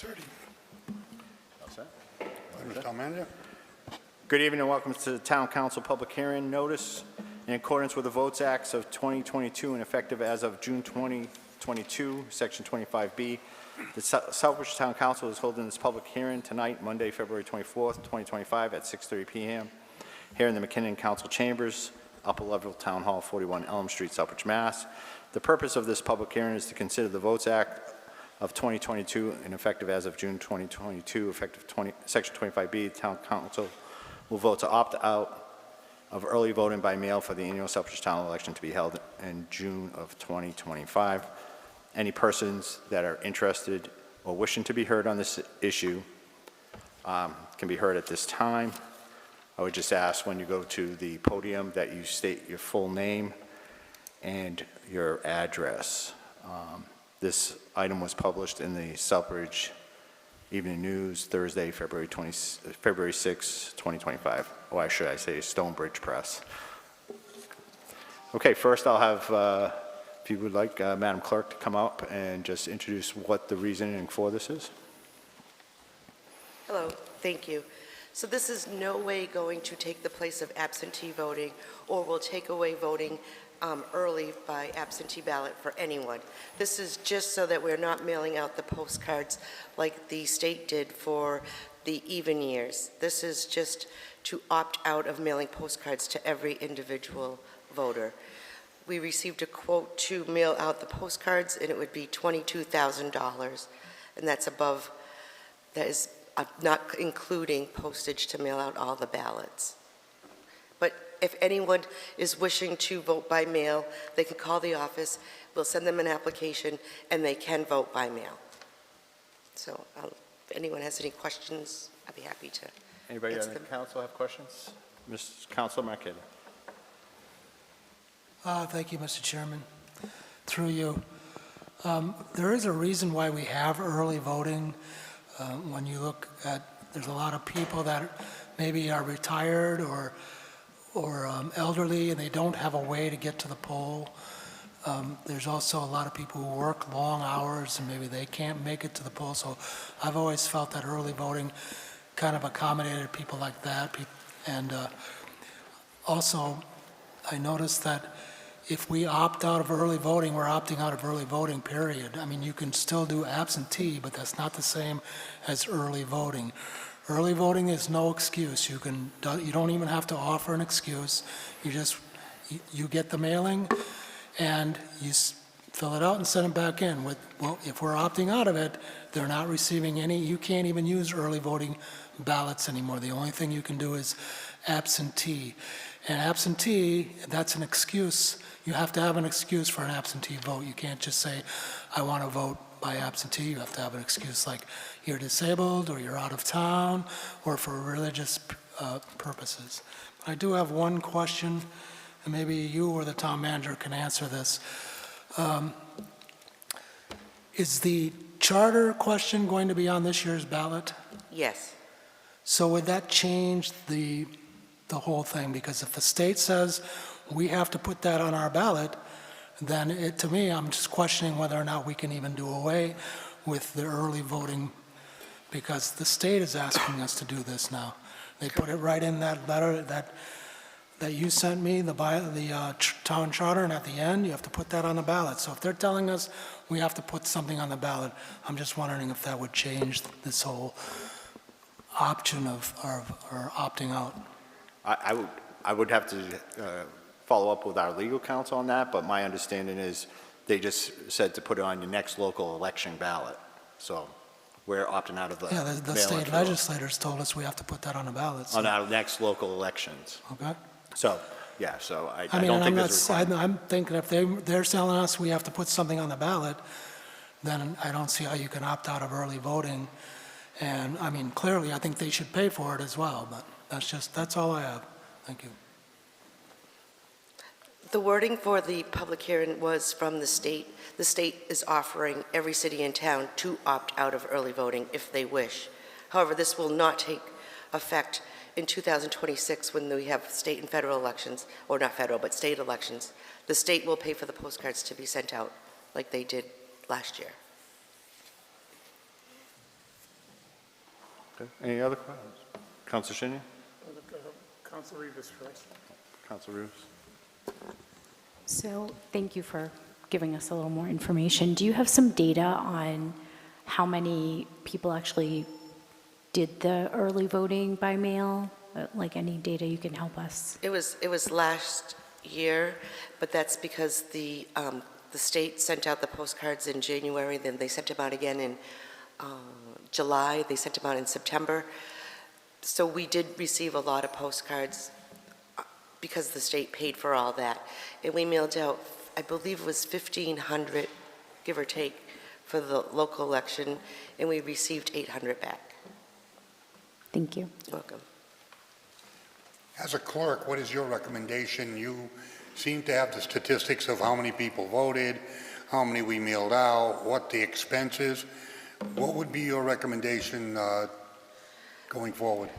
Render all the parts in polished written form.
6:30. All set? Mr. Town Manager? Good evening and welcome to the Town Council Public Hearing Notice. In accordance with the Votes Acts of 2022 and effective as of June 2022, Section 25B, the Southbridge Town Council is holding this public hearing tonight, Monday, February 24th, 2025 at 6:30 p.m. here in the McKinnon Council Chambers, Upper Level Town Hall, 41 Elm Street, Southbridge, Mass. The purpose of this public hearing is to consider the Votes Act of 2022 and effective as of June 2022, effective Section 25B. The Town Council will vote to opt out of early voting by mail for the annual Southbridge Town election to be held in June of 2025. Any persons that are interested or wishing to be heard on this issue can be heard at this time. I would just ask when you go to the podium that you state your full name and your address. This item was published in the Southbridge Evening News Thursday, February 6, 2025. Or should I say Stonebridge Press. Okay, first I'll have, if you would like, Madam Clerk to come up and just introduce what the reasoning for this is. Hello, thank you. So this is no way going to take the place of absentee voting or will take away voting early by absentee ballot for anyone. This is just so that we're not mailing out the postcards like the state did for the even years. This is just to opt out of mailing postcards to every individual voter. We received a quote to mail out the postcards and it would be $22,000, and that's above, that is not including postage to mail out all the ballots. But if anyone is wishing to vote by mail, they can call the office, we'll send them an application, and they can vote by mail. So if anyone has any questions, I'd be happy to Anybody answer on the them. council have questions? Mr. Councilor Marqueta. Thank you, Mr. Chairman. Through you. There is a reason why we have early voting. When you look at, there's a lot of people that maybe are retired or elderly and they don't have a way to get to the poll. There's also a lot of people who work long hours and maybe they can't make it to the poll. So I've always felt that early voting kind of accommodated people like that. And also, I noticed that if we opt out of early voting, we're opting out of early voting, period. I mean, you can still do absentee, but that's not the same as early voting. Early voting is no excuse. You don't even have to offer an excuse. You get the mailing and you fill it out and send it back in. Well, if we're opting out of it, they're not receiving any, you can't even use early voting ballots anymore. The only thing you can do is absentee. And absentee, that's an excuse. You have to have an excuse for an absentee vote. You can't just say, I want to vote by absentee. You have to have an excuse like you're disabled or you're out of town or for religious purposes. But I do have one question, and maybe you or the town manager can answer this. Is the charter question going to be on this year's ballot? Yes. So would that change the whole thing? Because if the state says we have to put that on our ballot, then to me, I'm just questioning whether or not we can even do away with the early voting, because the state is asking us to do this now. They put it right in that letter that you sent me, the town charter, and at the end, you have to put that on the ballot. So if they're telling us we have to put something on the ballot, I'm just wondering if that would change this whole option of opting out. I would have to follow up with our legal counsel on that, but my understanding is they just said to put it on your next local election ballot. So we're opting out of the the state legislators told us we have to put that on the ballot. So. On our next local elections. Okay. So, yeah, so I mean, don't think there's a requirement. I'm thinking if they're telling us we have to put something on the ballot, then I don't see how you can opt out of early voting. And I mean, clearly, I think they should pay for it as well, but that's all I have. Thank you. The wording for the public hearing was from the state. The state is offering every city in town to opt out of early voting if they wish. However, this will not take effect in 2026 when we have state and federal elections, or not federal, but state elections. The state will pay for the postcards to be sent out like they did last year. Okay. Any other questions? Council Shinnick? Council Rivas first. Council Rivas? So thank you for giving us a little more information. Do you have some data on how many people actually did the early voting by mail? Like any data you can help us? It was last year, but that's because the state sent out the postcards in January, then they sent them out again in July, they sent them out in September. So we did receive a lot of postcards because the state paid for all that. And we mailed out, I believe it was 1,500, give or take, for the local election, and we received 800 back. Thank you. You're welcome. As a clerk, what is your recommendation? You seem to have the statistics of how many people voted, how many we mailed out, what the expense is. What would be your recommendation going forward?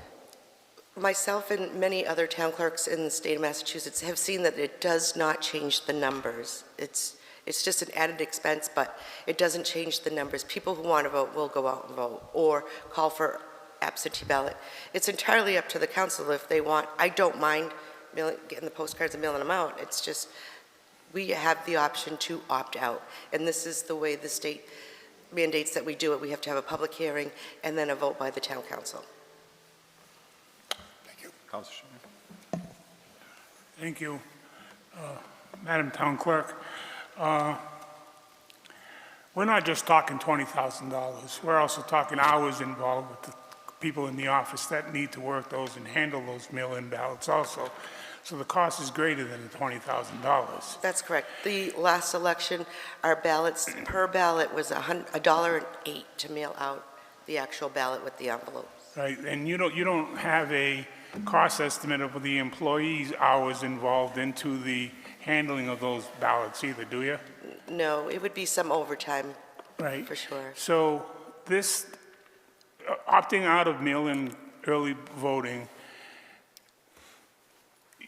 Myself and many other town clerks in the state of Massachusetts have seen that it does not change the numbers. It's just an added expense, but it doesn't change the numbers. People who want to vote will go out and vote or call for absentee ballot. It's entirely up to the council if they want. I don't mind getting the postcards and mailing them out. It's just we have the option to opt out, and this is the way the state mandates that we do it. We have to have a public hearing and then a vote by the town council. Thank you. Council Shinnick? Thank you, Madam Town Clerk. We're not just talking $20,000. We're also talking hours involved with the people in the office that need to work those and handle those mail-in ballots also. So the cost is greater than the $20,000. That's correct. The last election, our ballots per ballot was $1.08 to mail out the actual ballot with the envelopes. Right, and you don't have a cost estimate of the employees' hours involved into the handling of those ballots either, do you? No, it would be some overtime, Right. for sure. So this, opting out of mail-in early voting,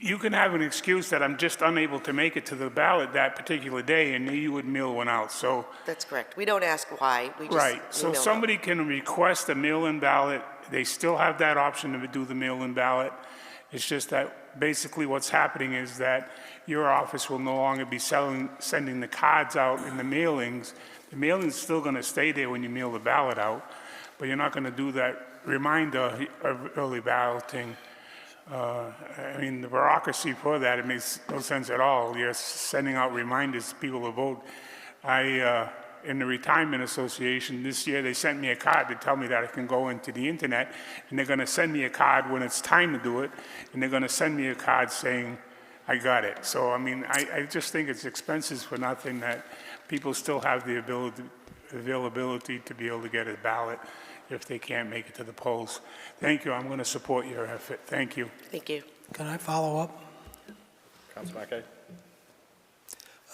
you can have an excuse that I'm just unable to make it to the ballot that particular day, and you would mail one out, so. That's correct. We don't ask why, we just Right, so email out. somebody can request a mail-in ballot, they still have that option to do the mail-in ballot. It's just that basically what's happening is that your office will no longer be sending the cards out in the mailings. The mailing's still gonna stay there when you mail the ballot out, but you're not gonna do that reminder of early balloting. I mean, the bureaucracy for that, it makes no sense at all. You're sending out reminders to people to vote. In the Retirement Association, this year they sent me a card to tell me that I can go into the internet, and they're gonna send me a card when it's time to do it, and they're gonna send me a card saying, I got it. So, I mean, I just think it's expenses for nothing, that people still have the availability to be able to get a ballot if they can't make it to the polls. Thank you, I'm gonna support your effort, thank you. Thank you. Can I follow up? Council Marquez?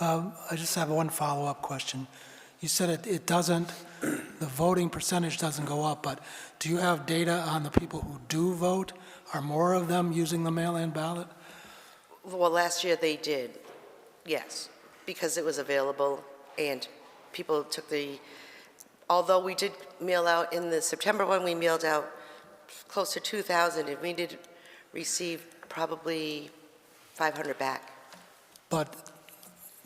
I just have one follow-up question. You said it doesn't, the voting percentage doesn't go up, but do you have data on the people who do vote? Are more of them using the mail-in ballot? Well, last year they did, yes, because it was available and people took although we did mail out in the September one, we mailed out close to 2,000, and we did receive probably 500 back. But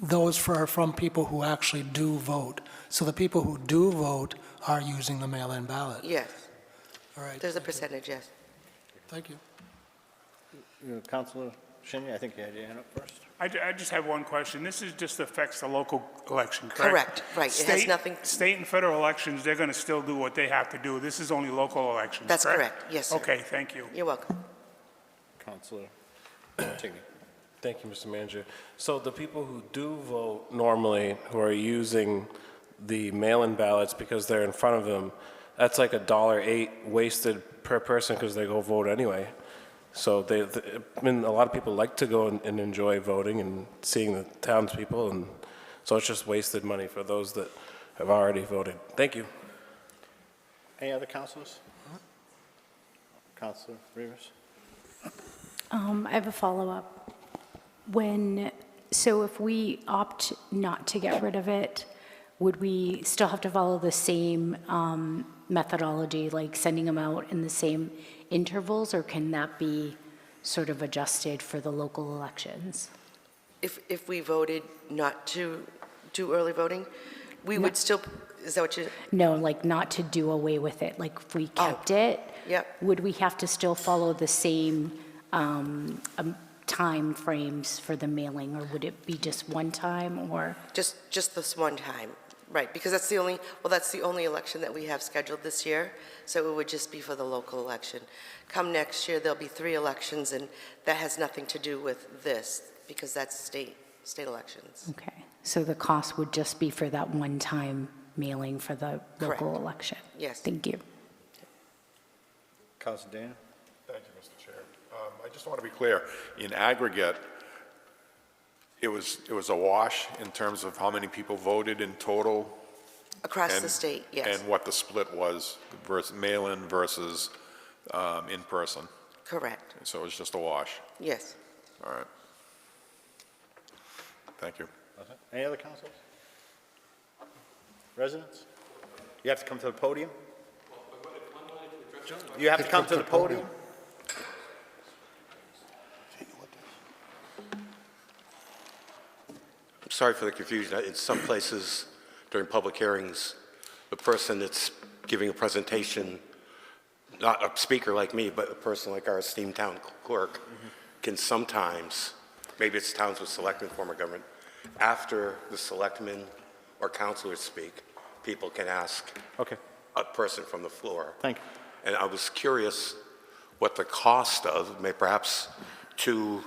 those are from people who actually do vote. So the people who do vote are using the mail-in ballot. Yes, All right. there's a percentage, yes. Thank you. Councilor Shinnick, I think you had your hand up first. I just have one question. This just affects the local election, correct? Correct, right. It has nothing, State and federal elections, they're going to still do what they have to do. This is only local elections, that's correct? correct, yes, sir. Okay, thank you. You're welcome. Councilor Tigney? Thank you, Mr. Manager. So the people who do vote normally, who are using the mail-in ballots because they're in front of them, that's like $1.08 wasted per person because they go vote anyway. So I mean, a lot of people like to go and enjoy voting and seeing the townspeople, and so it's just wasted money for those that have already voted. Thank you. Any other councilors? Councilor Rivas? I have a follow-up. So if we opt not to get rid of it, would we still have to follow the same methodology, like sending them out in the same intervals, or can that be sort of adjusted for the local elections? If we voted not to do early voting, we would still, is that what you? No, like not to do away with it, like if we kept it, Yep. would we have to still follow the same time frames for the mailing, or would it be just one time, or? Just this one time, right, because that's the only election that we have scheduled this year, so it would just be for the local election. Come next year, there'll be 3 elections, and that has nothing to do with this, because that's state elections. Okay, so the cost would just be for that one-time mailing for the Correct. local election? Yes. Thank you. Councilor Dana? Thank you, Mr. Chair. I just want to be clear, in aggregate, it was a wash in terms of how many people voted in total? Across the state, yes. And what the split was versus mail-in versus in person? Correct, So it was just a wash? yes. All right. Thank you. Any other councilors? Residents? You have to come to the podium? You have to come to the podium? Sorry for the confusion. In some places, during public hearings, the person that's giving a presentation, not a speaker like me, but a person like our esteemed town clerk, can sometimes, maybe it's towns with selectmen form of government, after the selectmen or councilors speak, people can ask Okay, a person from the floor. thank you. And I was curious what the cost of, perhaps to,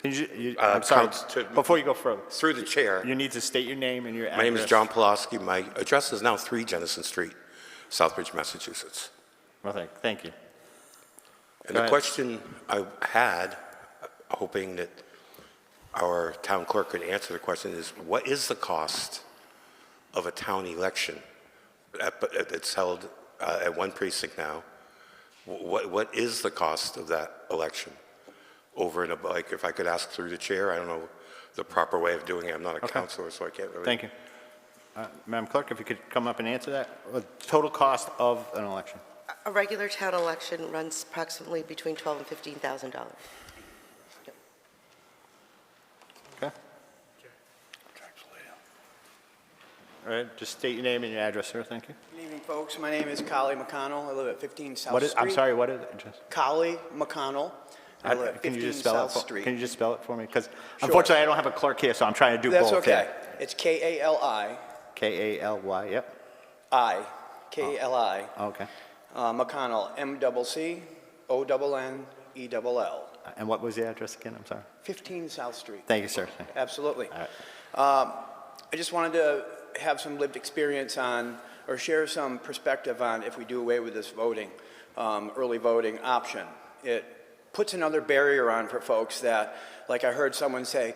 I'm sorry, counts to- before you go further, through the chair. you need to state your name and your address. My name is John Pulaski. My address is now 3 Jennison Street, Southbridge, Massachusetts. Well, thank you. And Go the ahead. question I had, hoping that our town clerk could answer the question, is what is the cost of a town election that's held at one precinct now? What is the cost of that election? Over and above, like if I could ask through the chair, I don't know the proper way of doing it. I'm not a counselor, so I can't really. Thank you. Madam Clerk, if you could come up and answer that. Total cost of an election. A regular town election runs approximately between $12,000 and $15,000. Okay. All right, just state your name and your address, sir. Thank you. Good evening, folks. My name is Kali McConnell. I live at 15 South What is, Street. I'm sorry, what is it? Kali McConnell. I live at Can you 15 just spell South it? Street. Can you just spell it for me? Because unfortunately, I don't have a clerk here, so I'm trying to do both. That's okay. Yeah. It's K-A-L-I, K-A-L-Y, yep. K-A-L-I, Okay. McConnell, M-C-C-O-N-N-E-L-L. And what was the address again? I'm sorry. 15 South Street. Thank you, sir. Absolutely. All right. I just wanted to have some lived experience on, or share some perspective on if we do away with this voting, early voting option. It puts another barrier on for folks that, like I heard someone say,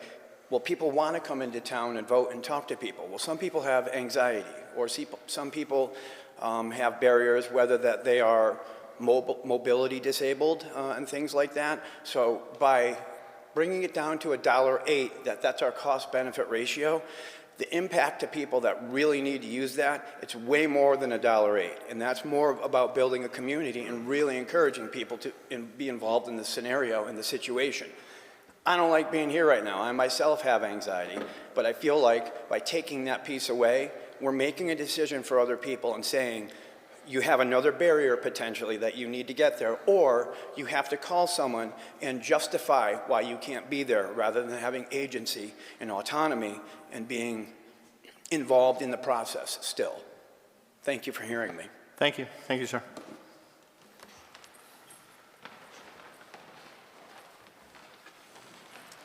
well, people want to come into town and vote and talk to people. Well, some people have anxiety, or some people have barriers, whether that they are mobility disabled and things like that. So by bringing it down to $1.08, that's our cost-benefit ratio, the impact to people that really need to use that, it's way more than $1.08. And that's more about building a community and really encouraging people to be involved in the scenario and the situation. I don't like being here right now. I myself have anxiety, but I feel like by taking that piece away, we're making a decision for other people and saying, you have another barrier potentially that you need to get there, or you have to call someone and justify why you can't be there rather than having agency and autonomy and being involved in the process still. Thank you for hearing me. Thank you. Thank you, sir.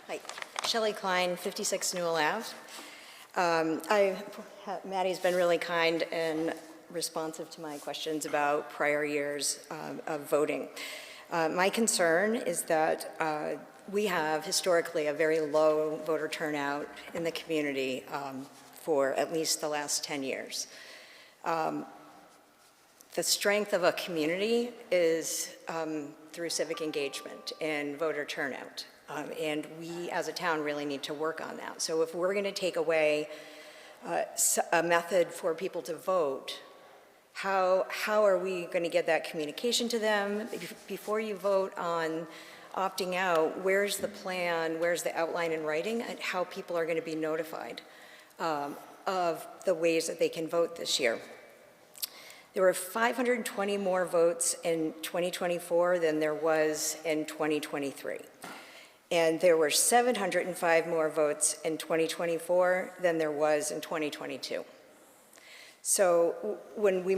Hi, Shelley Klein, 56 Newell Ave. Maddie's been really kind and responsive to my questions about prior years of voting. My concern is that we have historically a very low voter turnout in the community for at least the last 10 years. The strength of a community is through civic engagement and voter turnout. And we, as a town, really need to work on that. So if we're going to take away a method for people to vote, How are we going to get that communication to them? Before you vote on opting out, where's the plan, where's the outline in writing, and how people are going to be notified of the ways that they can vote this year? There were 520 more votes in 2024 than there was in 2023. And there were 705 more votes in 2024 than there was in 2022. So when we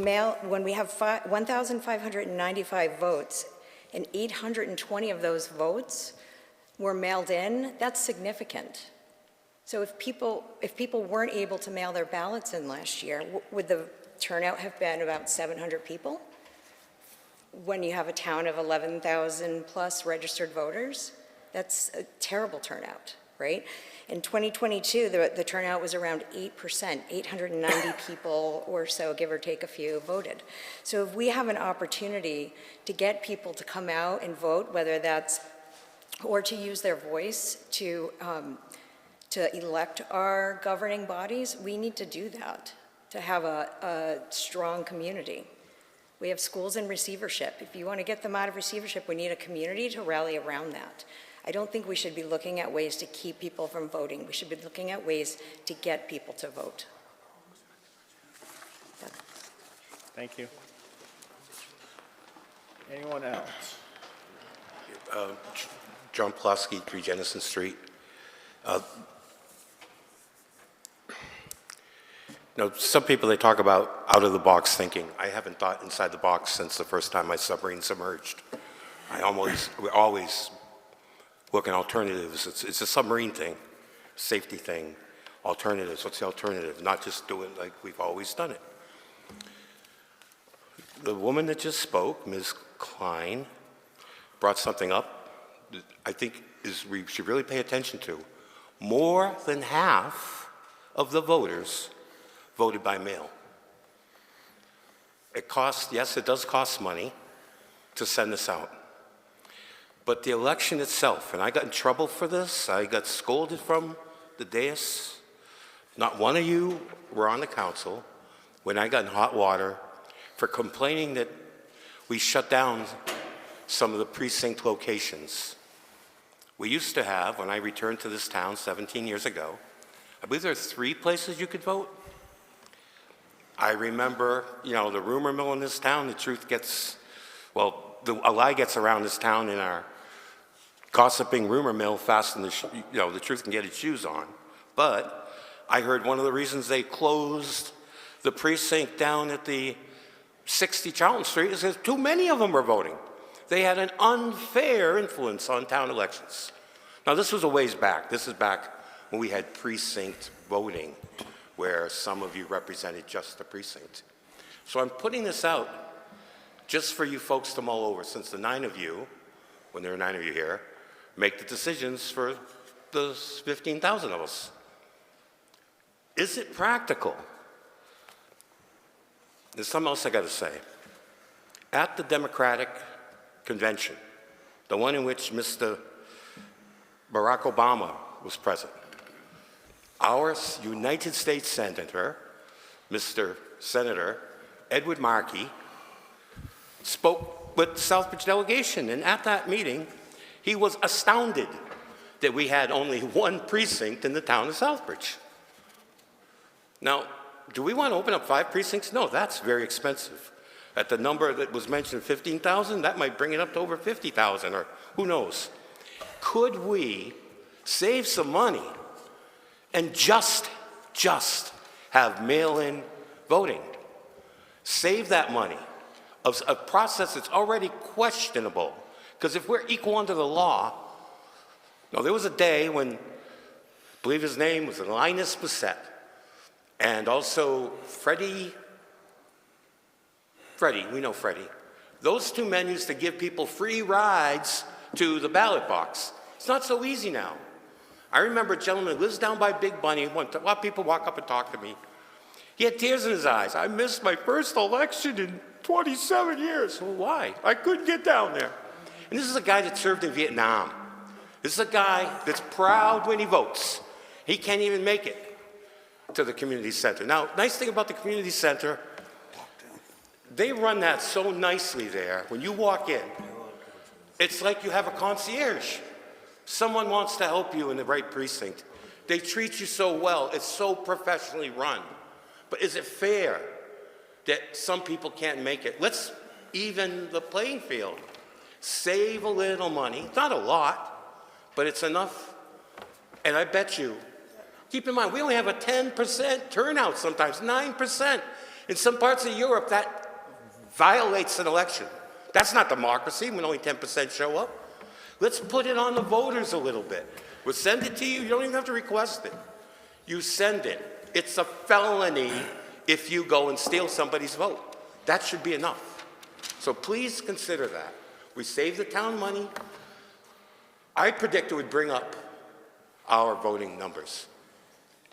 have 1,595 votes and 820 of those votes were mailed in, that's significant. So if people weren't able to mail their ballots in last year, would the turnout have been about 700 people? When you have a town of 11,000 plus registered voters, that's a terrible turnout, right? In 2022, the turnout was around 8%, 890 people or so, give or take a few, voted. So if we have an opportunity to get people to come out and vote, whether that's, or to use their voice to elect our governing bodies, we need to do that, to have a strong community. We have schools in receivership. If you want to get them out of receivership, we need a community to rally around that. I don't think we should be looking at ways to keep people from voting. We should be looking at ways to get people to vote. Thank you. Anyone else? John Pulaski, 3 Jennison Street. Some people, they talk about out-of-the-box thinking. I haven't thought inside the box since the first time my submarine submerged. We're always looking at alternatives. It's a submarine thing, safety thing, alternatives. What's the alternative? Not just do it like we've always done it. The woman that just spoke, Ms. Klein, brought something up that I think we should really pay attention to. More than half of the voters voted by mail. It costs, yes, it does cost money to send this out. But the election itself, and I got in trouble for this, I got scolded from the dais. Not one of you were on the council when I got in hot water for complaining that we shut down some of the precinct locations. We used to have, when I returned to this town 17 years ago, I believe there are 3 places you could vote. I remember, the rumor mill in this town, the truth gets, a lie gets around this town in our gossiping rumor mill faster than the truth can get its shoes on. But I heard one of the reasons they closed the precinct down at the 60 Charlton Street is because too many of them were voting. They had an unfair influence on town elections. Now, this was a ways back. This is back when we had precinct voting, where some of you represented just the precinct. So I'm putting this out just for you folks to mull over, since the 9 of you, when there are 9 of you here, make the decisions for the 15,000 of us. Is it practical? There's something else I got to say. At the Democratic Convention, the one in which Mr. Barack Obama was present, our United States Senator, Mr. Senator Edward Markey, spoke with the Southbridge delegation, and at that meeting, he was astounded that we had only 1 precinct in the town of Southbridge. Now, do we want to open up 5 precincts? No, that's very expensive. At the number that was mentioned, 15,000, that might bring it up to over 50,000, or who knows. Could we save some money and just have mail-in voting? Save that money of a process that's already questionable. Because if we're equal under the law, there was a day when, I believe his name was Linus Bissett, and also Freddie, we know Freddie. Those 2 men used to give people free rides to the ballot box. It's not so easy now. I remember a gentleman who lives down by Big Bunny. A lot of people walk up and talk to me. He had tears in his eyes. I missed my first election in 27 years. Well, why? I couldn't get down there. And this is a guy that served in Vietnam. This is a guy that's proud when he votes. He can't even make it to the community center. Now, nice thing about the community center, They run that so nicely there. When you walk in, it's like you have a concierge. Someone wants to help you in the right precinct. They treat you so well. It's so professionally run. But is it fair that some people can't make it? Let's even the playing field. Save a little money. It's not a lot, but it's enough. And I bet you, keep in mind, we only have a 10% turnout sometimes, 9%. In some parts of Europe, that violates an election. That's not democracy when only 10% show up. Let's put it on the voters a little bit. We'll send it to you. You don't even have to request it. You send it. It's a felony if you go and steal somebody's vote. That should be enough. So please consider that. We save the town money. I predict it would bring up our voting numbers.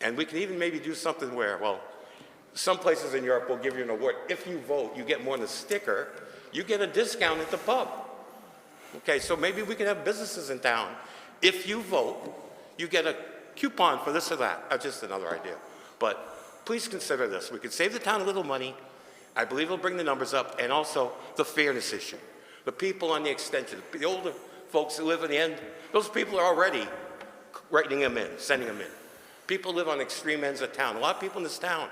And we can even maybe do something where, well, some places in Europe will give you an award. If you vote, you get more than a sticker. You get a discount at the pub. Okay, so maybe we can have businesses in town. If you vote, you get a coupon for this or that. That's just another idea. But please consider this. We can save the town a little money. I believe it'll bring the numbers up, and also the fairness issue. The people on the extension, the older folks that live in the end, those people are already writing them in, sending them in. People live on extreme ends of town. A lot of people in this town.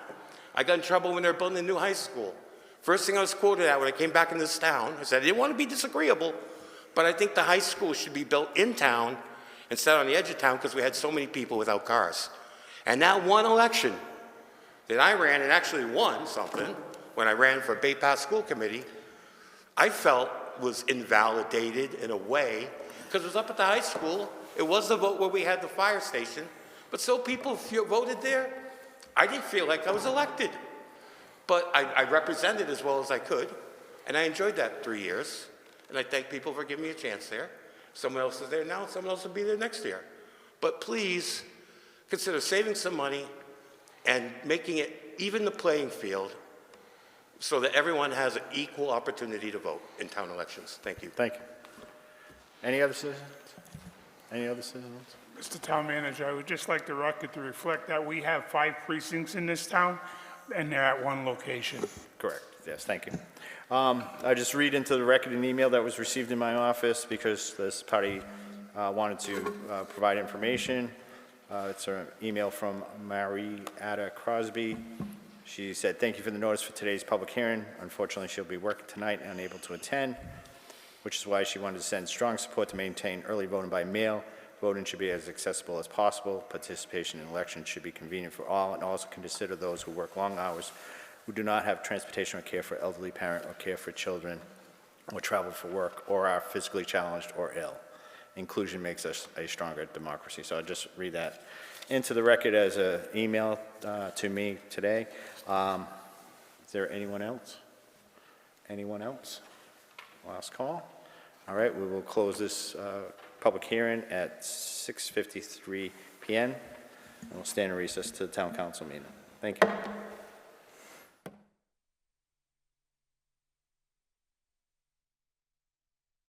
I got in trouble when they were building a new high school. First thing I was quoted at when I came back in this town, I said, I didn't want to be disagreeable, but I think the high school should be built in town instead on the edge of town because we had so many people without cars. And that one election that I ran and actually won something when I ran for Bay Pass School Committee, I felt was invalidated in a way because it was up at the high school. It was the vote where we had the fire station, but so people voted there. I didn't feel like I was elected, but I represented as well as I could, and I enjoyed that 3 years, and I thank people for giving me a chance there. Someone else is there now, someone else will be there next year. But please consider saving some money and making it even the playing field so that everyone has an equal opportunity to vote in town elections. Thank you. Thank you. Any other citizens? Any other citizens? Mr. Town Manager, I would just like the record to reflect that we have 5 precincts in this town, and they're at one location. Correct. Yes, thank you. I just read into the record an email that was received in my office because this party wanted to provide information. It's an email from Marietta Crosby. She said, thank you for the notice for today's public hearing. Unfortunately, she'll be working tonight and unable to attend, which is why she wanted to send strong support to maintain early voting by mail. Voting should be as accessible as possible. Participation in elections should be convenient for all, and also consider those who work long hours, who do not have transportation or care for elderly parent or care for children, or travel for work, or are physically challenged or ill. Inclusion makes us a stronger democracy. So I'll just read that into the record as an email to me today. Is there anyone else? Anyone else? Last call. All right, we will close this public hearing at 6:53 p.m. and we'll stand in recess to the town council meeting. Thank you.